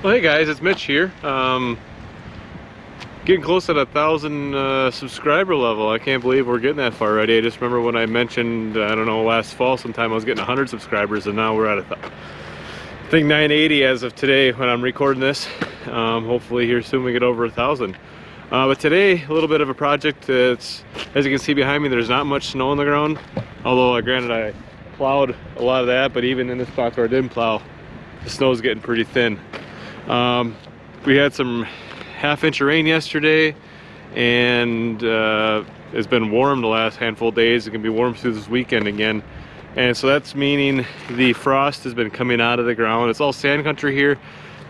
Well, hey guys, it's Mitch here. Getting close to that 1,000 subscriber level. I can't believe we're getting that far already. I just remember when I mentioned, I don't know, last fall sometime I was getting 100 subscribers, and now we're at I think 980 as of today when I'm recording this. Hopefully here soon we get over 1,000. But today, a little bit of a project. As you can see behind me, there's not much snow on the ground. Although, granted, I plowed a lot of that, but even in the spots where I didn't plow, the snow's getting pretty thin. We had some half-inch of rain yesterday, and it's been warm the last handful of days. It can be warm through this weekend again, and so that's meaning the frost has been coming out of the ground. It's all sand country here,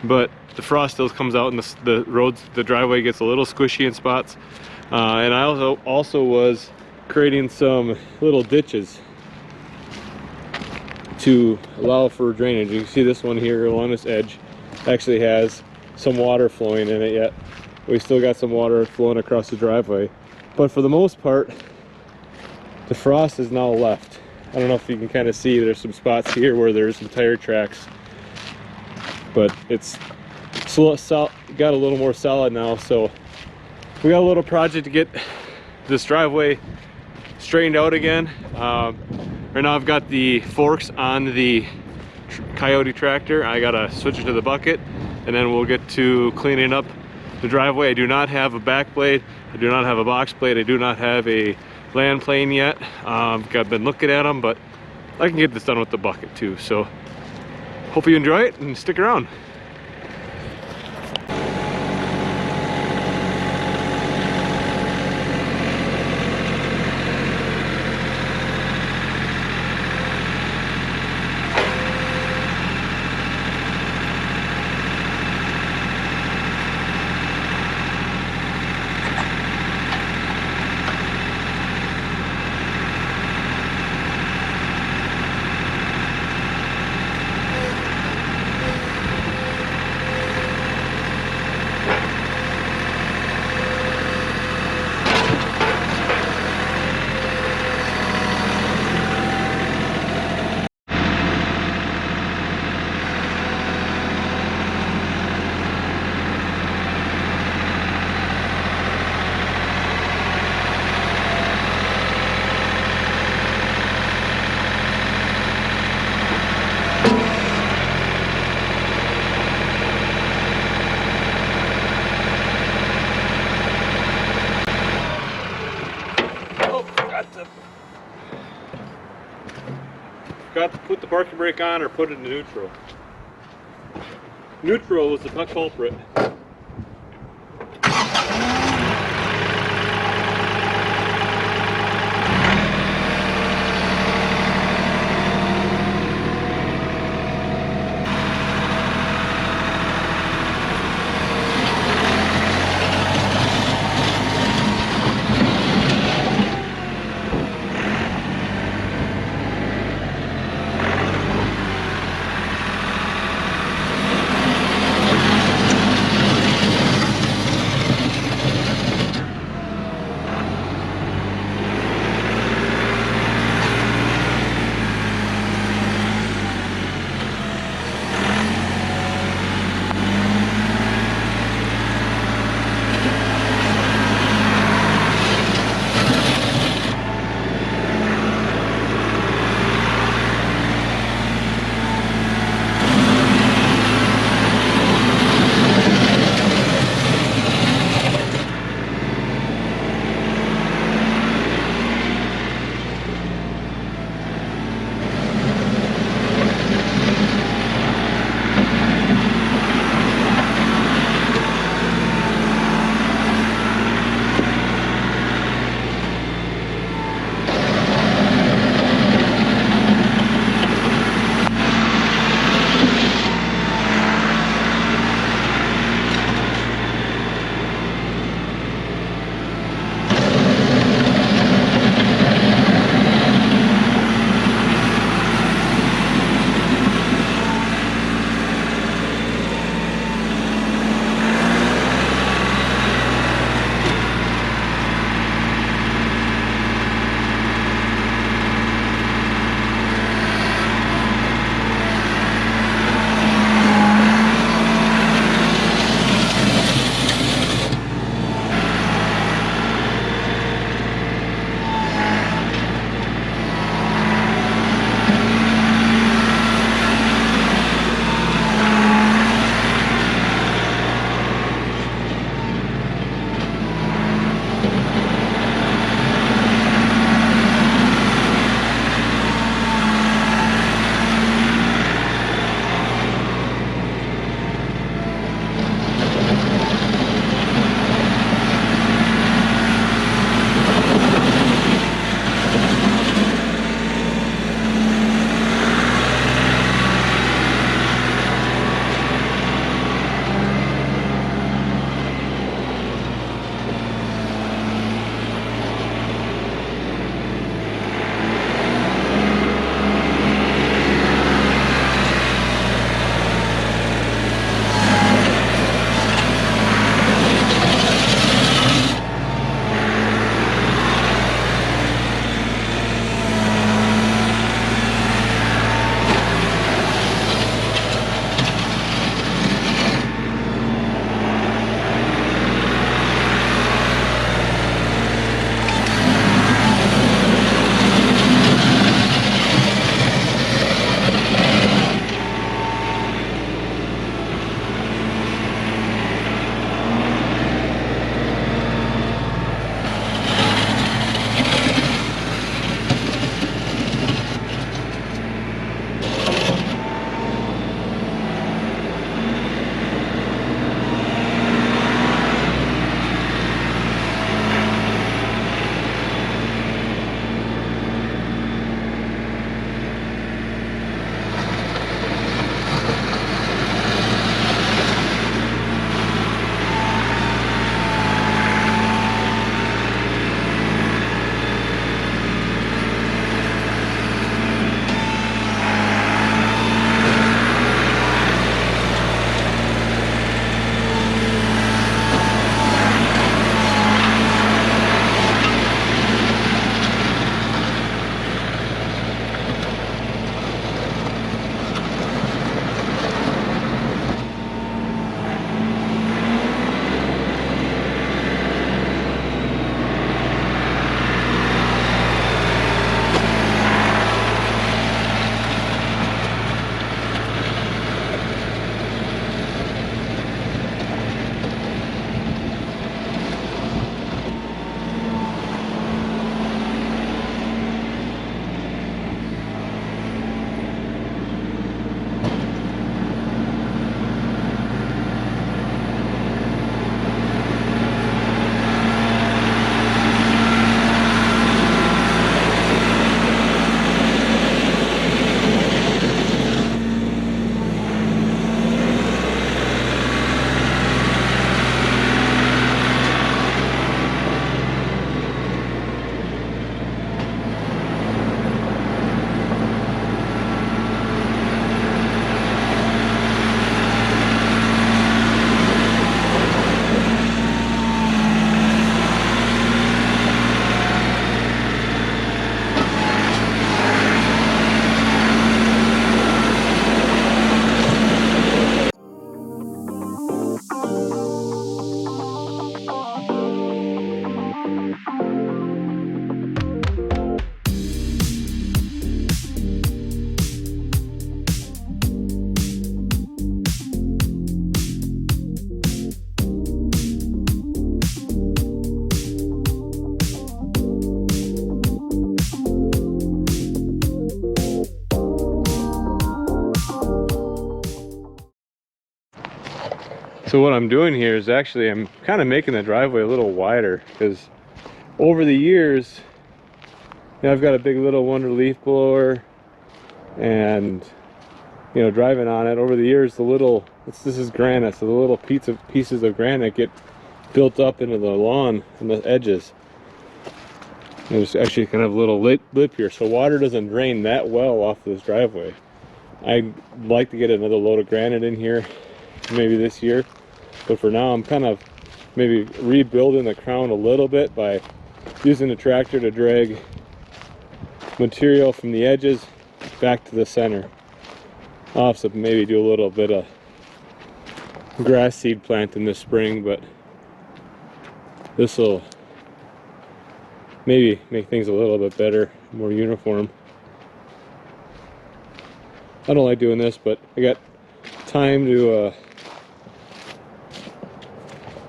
but the frost still comes out, and the roads, the driveway gets a little squishy in spots. And I also was creating some little ditches to allow for drainage. You can see this one here along this edge actually has some water flowing in it yet. We still got some water flowing across the driveway, but for the most part the frost is now left. I don't know if you can kind of see, there's some spots here where there's some tire tracks, but it's got a little more solid now. So we got a little project to get this driveway straightened out again. Right now I've got the forks on the Kioti tractor. I gotta switch it to the bucket, and then we'll get to cleaning up the driveway. I do not have a back blade, I do not have a box blade, I do not have a land plane yet. I've been looking at them, but I can get this done with the bucket too. So hope you enjoy it and stick around. Got to put the parking brake on or put it in neutral. Neutral was the culprit. So what I'm doing here is actually I'm kind of making the driveway a little wider, because over the years, you know, I've got a big little Wonder leaf blower, and you know, driving on it over the years, this is granite, so the little pieces of granite get built up into the lawn and the edges. There's actually kind of a little lip here, so water doesn't drain that well off this driveway. I'd like to get another load of granite in here maybe this year, but for now I'm kind of maybe rebuilding the crown a little bit by using the tractor to drag material from the edges back to the center. I'll have to maybe do a little bit of grass seed planting this spring, but this will maybe make things a little bit better, more uniform. I don't like doing this, but I got time to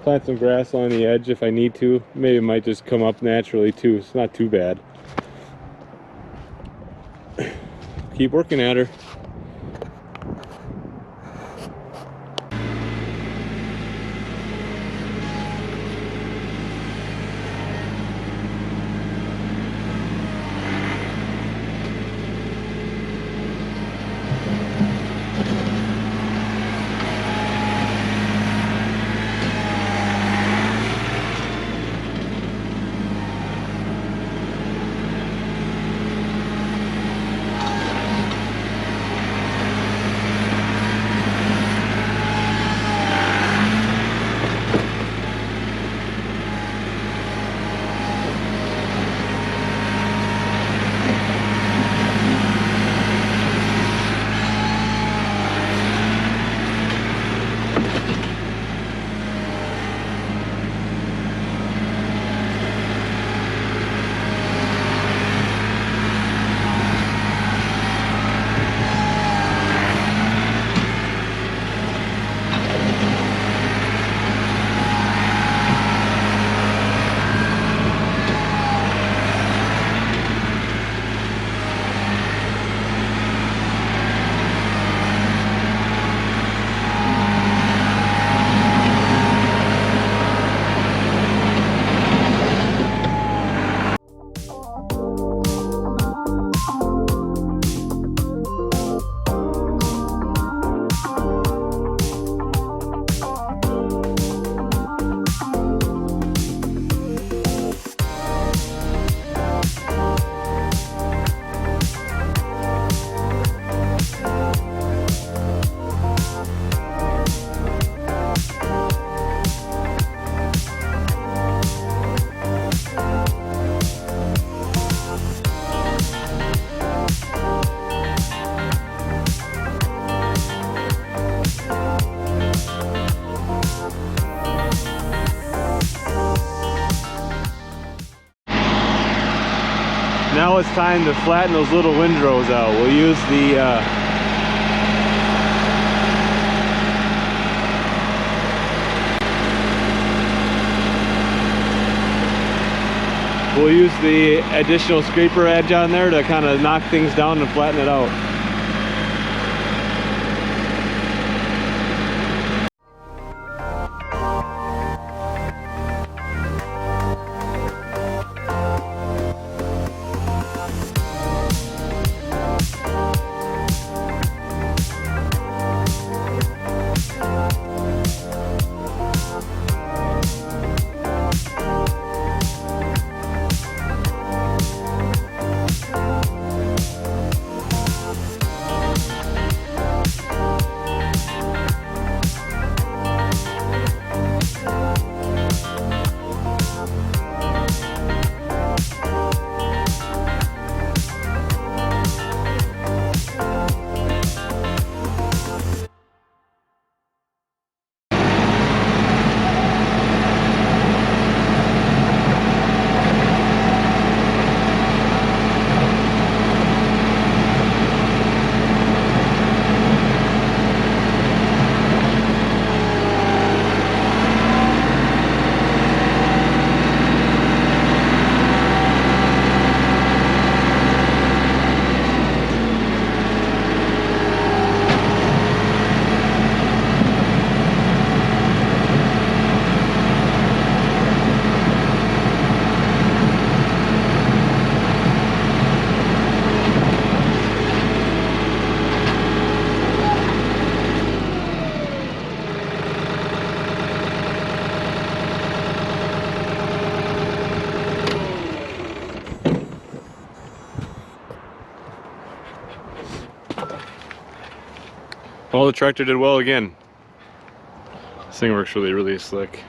plant some grass along the edge if I need to. Maybe it might just come up naturally too. It's not too bad. Keep working at her. Now it's time to flatten those little windrows out. We'll use the additional scraper edge on there to kind of knock things down and flatten it out. Well, the tractor did well again. This thing works really slick.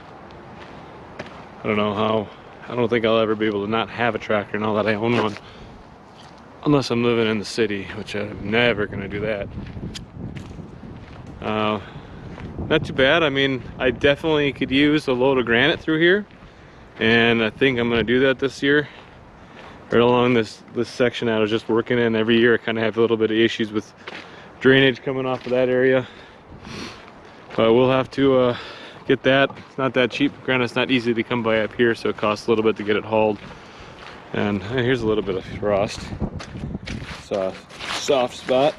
I don't know how. I don't think I'll ever be able to not have a tractor now that I own one. Unless I'm living in the city, which I'm never gonna do that. Not too bad. I mean, I definitely could use a load of granite through here, and I think I'm gonna do that this year. Right along this section I was just working in. Every year I kind of have a little bit of issues with drainage coming off of that area, but we'll have to get that. It's not that cheap. Granite's not easy to come by up here, so it costs a little bit to get it hauled. And here's a little bit of frost. It's a soft spot.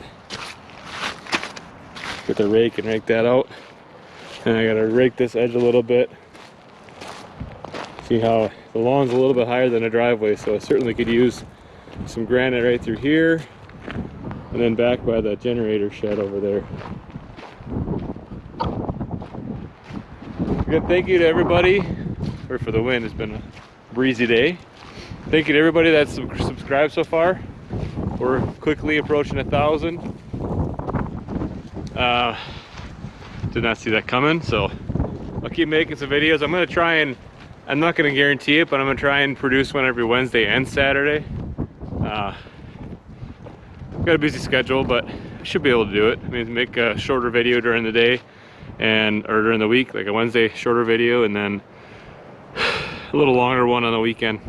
Get the rake and rake that out. And I gotta rake this edge a little bit. See how the lawn's a little bit higher than a driveway, so I certainly could use some granite right through here, and then back by the generator shed over there. Good, thank you to everybody. Or for the wind, it's been a breezy day. Thank you to everybody that's subscribed so far. We're quickly approaching 1,000. Did not see that coming, so I'll keep making some videos. I'm gonna try and, I'm not gonna guarantee it, but I'm gonna try and produce one every Wednesday and Saturday. Got a busy schedule, but I should be able to do it. I mean, make a shorter video during the day or during the week, like a Wednesday shorter video, and then a little longer one on the weekend.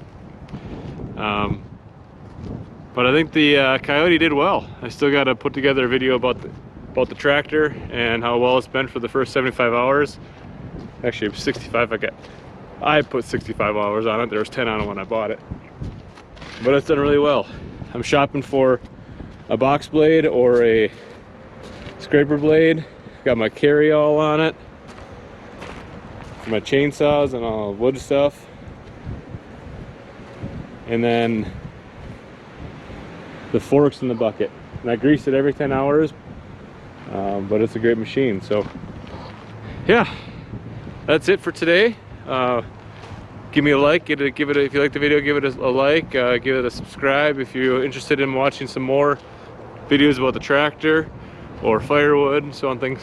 But I think the Kioti did well. I still got to put together a video about the tractor and how well it's been for the first 75 hours. Actually, 65. I put 65 hours on it. There was 10 on it when I bought it, but it's done really well. I'm shopping for a box blade or a scraper blade. Got my carry-all on it, my chainsaws and all wood stuff, and then the forks in the bucket. And I grease it every 10 hours, but it's a great machine. So yeah, that's it for today. Give me a like, give it if you like the video, give it a like, give it a subscribe if you're interested in watching some more videos about the tractor or firewood and so on and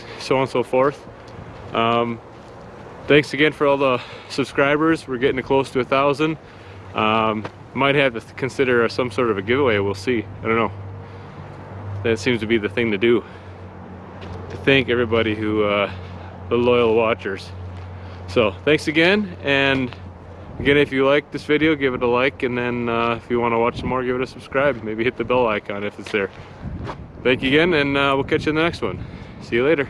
so forth. Thanks again for all the subscribers. We're getting close to 1,000. Might have to consider some sort of a giveaway. We'll see. I don't know. That seems to be the thing to do. To thank everybody who, the loyal watchers. So thanks again, and again, if you like this video, give it a like, and then if you want to watch some more, give it a subscribe. Maybe hit the bell icon if it's there. Thank you again, and we'll catch you in the next one. See you later.